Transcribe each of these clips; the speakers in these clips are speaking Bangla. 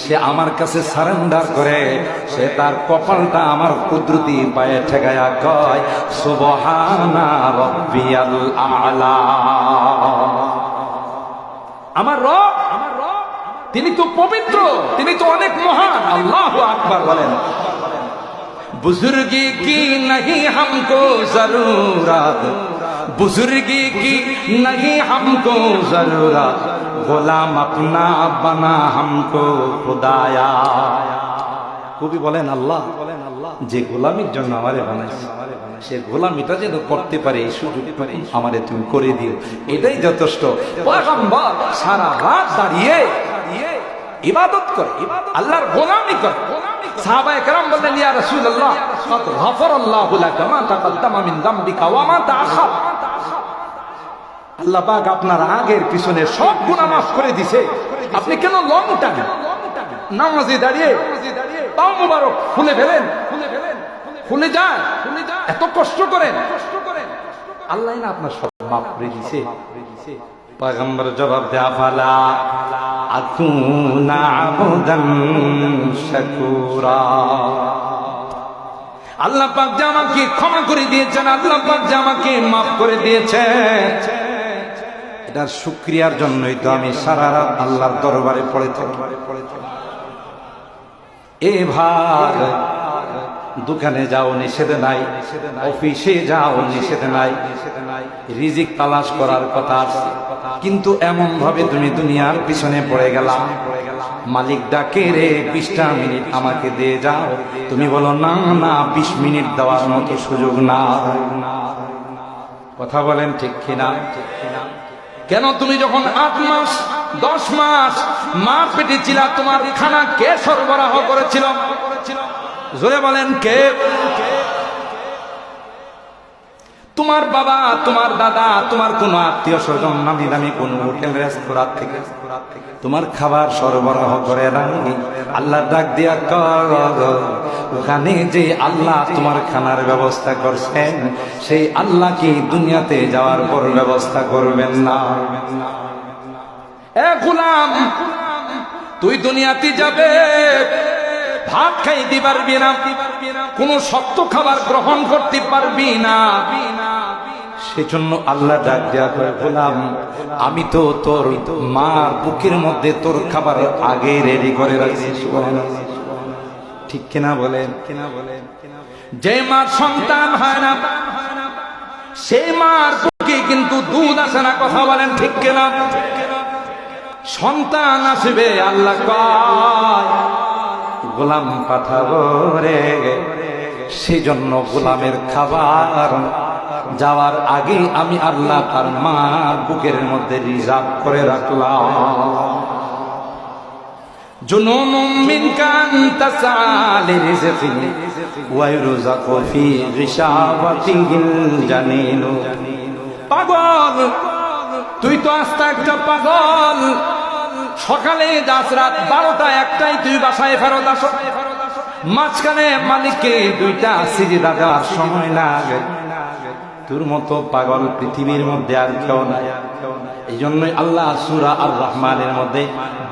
সে আমার কাছে সারেন্ডার করে, সে তার কপালটা আমার কুদরতি পায়ে ঠেকায়া কয় সুবহানা রাব্বিয়াল আ'লা। আমার রব তিনি তো পবিত্র, তিনি তো অনেক মহান। আল্লাহু আকবার বলেন। बुजुर्गी की नहीं हमको जरूरत, बुजुर्गी की नहीं हमको जरूरत, গোলাম अपना बना हमको खुदाया। কবি বলেন আল্লাহ যে গোলামির জন্য আমারে বানাইছে, সে গোলামিটা যেন করতে পারে এই সুযোগ আমারে তুমি করে দিও, এটাই যথেষ্ট। পয়গম্বর সারা রাত দাঁড়িয়ে ইবাদত করে, আল্লাহর গোলামি করে। সাহাবায়ে কেরাম বললেন ইয়া রাসূলুল্লাহ কাদ গফারাল্লাহু লাকা মা তাকদ্দামা মিন যামবিকা ওয়া মা তাআখার। আল্লাহ পাক আপনার আগের পিছনে সব গুনাহ মাফ করে দিয়েছে, আপনি কেন লং টানেন? নামাজে দাঁড়িয়ে পাও মুবারক খুলে ফেলেন, খুলে যায়, এত কষ্ট করেন। আল্লাহ না আপনার সব মাফ করে দিয়েছে। পয়গম্বর জবাব দেয়া ফালা আকুনা আবদান শাকুরা। আল্লাহ পাক যে আমাকে ক্ষমা করে দিয়েছেন, আল্লাহ পাক যে আমাকে মাফ করে দিয়েছেন, এটার শুকরিয়ার জন্যই তো আমি সারা রাত আল্লাহর দরবারে পড়ে থাকি। এ ভাই দোকানে যাও নিষেধ নাই, অফিসে যাও নিষেধ নাই, রিজিক তালাশ করার কথা আছে, কিন্তু এমন ভাবে তুমি দুনিয়ার পিছনে পড়ে গেলা। মালিক ডাকে রে 20টা মিনিট আমাকে দিয়ে যাও, তুমি বলো না না 20 মিনিট দেওয়ার মতো সুযোগ না। কথা বলেন ঠিক কিনা? কেন তুমি যখন 8 মাস 10 মাস মা পেটে ছিলা, তোমার খানা কে সরবরাহ করেছিল? জোরে বলেন কে? তোমার বাবা, তোমার দাদা, তোমার কোন আত্মীয় স্বজন নামি দামি কোন হোটেল রেস্তোরাঁ থেকে তোমার খাবার সরবরাহ করে নাই? আল্লাহ ডাক দিয়া ওখানে যে আল্লাহ তোমার খানার ব্যবস্থা করছেন, সেই আল্লাহ কি দুনিয়াতে যাওয়ার পর ব্যবস্থা করবেন না? এ গোলাম, তুই দুনিয়াতে যাবে, ভাত খাইতে পারবি না, কোন শক্ত খাবার গ্রহণ করতে পারবি না। সেজন্য আল্লাহ ডাক দেয়া করে, গোলাম আমি তো তোর মার বুকের মধ্যে তোর খাবার আগে রেডি করে রাখছি। ঠিক কিনা বলেন? যে মার সন্তান হয় না, সেই মার বুকে কিন্তু দুধ আসে না। কথা বলেন ঠিক কিনা? সন্তান আসবে, আল্লাহ কয় গোলাম পাঠাবো রে। সেজন্য গোলামের খাবার যাওয়ার আগে আমি আল্লাহ তার মার বুকের মধ্যে রিজার্ভ করে রাখলাম। জুনুনুম মিন কান তাসালি রিজকি ওয়া ইরযাকু ফি গিশাওয়াতিল জানিন। পাগল, তুই তো আস্তে একটা পাগল। সকালে যাস, রাত 12টা 1টায় তুই বাসায় ফেরত আসো। মাঝখানে মালিককে 2টা সিজদা দেওয়ার সময় লাগে। তোর মতো পাগল পৃথিবীর মধ্যে আর কেউ নাই। এই জন্যই আল্লাহ সূরা আর রহমানের মধ্যে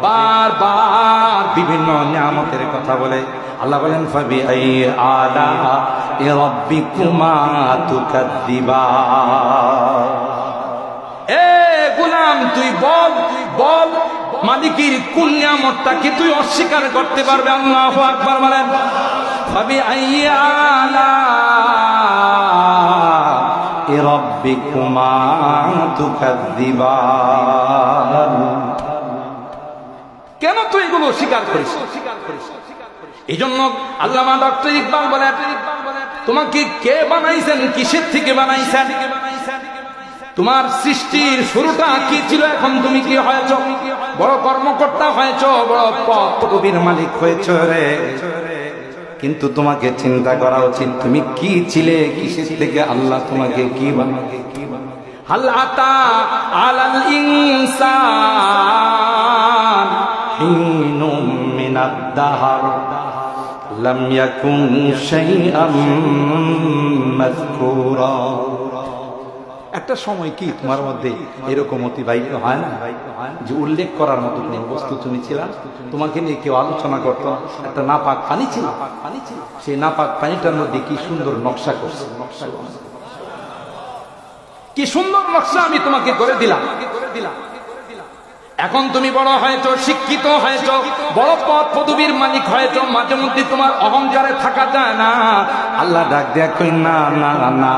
বারবার বিভিন্ন নিয়ামতের কথা বলে। আল্লাহ বলেন ফাবি আই আলা রাব্বিকুমা তুকাদ্দিবান। এ গোলাম, তুই বল মালিকের কোন নিয়ামতটাকে তুই অস্বীকার করতে পারবে? আল্লাহু আকবার বলেন। ফাবি আই আলা রাব্বিকুমা তুকাদ্দিবান। কেন তুই এগুলো অস্বীকার করিস? এই জন্য আল্লামা ডক্টর ইকবাল বলেন, তোমাকে কে বানাইছেন, কিসের থেকে বানাইছেন? তোমার সৃষ্টির শুরুটা কি ছিল, এখন তুমি কি হয়েছ? বড় কর্মকর্তা হয়েছ, বড় পদবীর মালিক হয়েছ রে। কিন্তু তোমাকে চিন্তা করা উচিত, তুমি কি ছিলে, কিসের থেকে আল্লাহ তোমাকে কি বানাবে? হাল আতা আলাল ইনসান হিনুম মিনাদ দাহর লাম ইয়াকুন শাইআম মাযকুরা। একটা সময় কি তোমার মধ্যে এরকম অতিবাহিত হয় না যে উল্লেখ করার মতো কোনো বস্তু তুমি ছিল, তোমাকে নিয়ে কেউ আলোচনা করতো, একটা নাপাক পানি ছিল, সেই নাপাক পানিটার মধ্যে কি সুন্দর নকশা করছে, কি সুন্দর নকশা আমি তোমাকে করে দিলাম। এখন তুমি বড় হয়েছো, শিক্ষিত হয়েছো, বড় পদ পদবীর মালিক হয়েছো, মাঝে মধ্যে তোমার অহংকারে থাকা যায় না। আল্লাহ ডাক দেয়া কই না না না,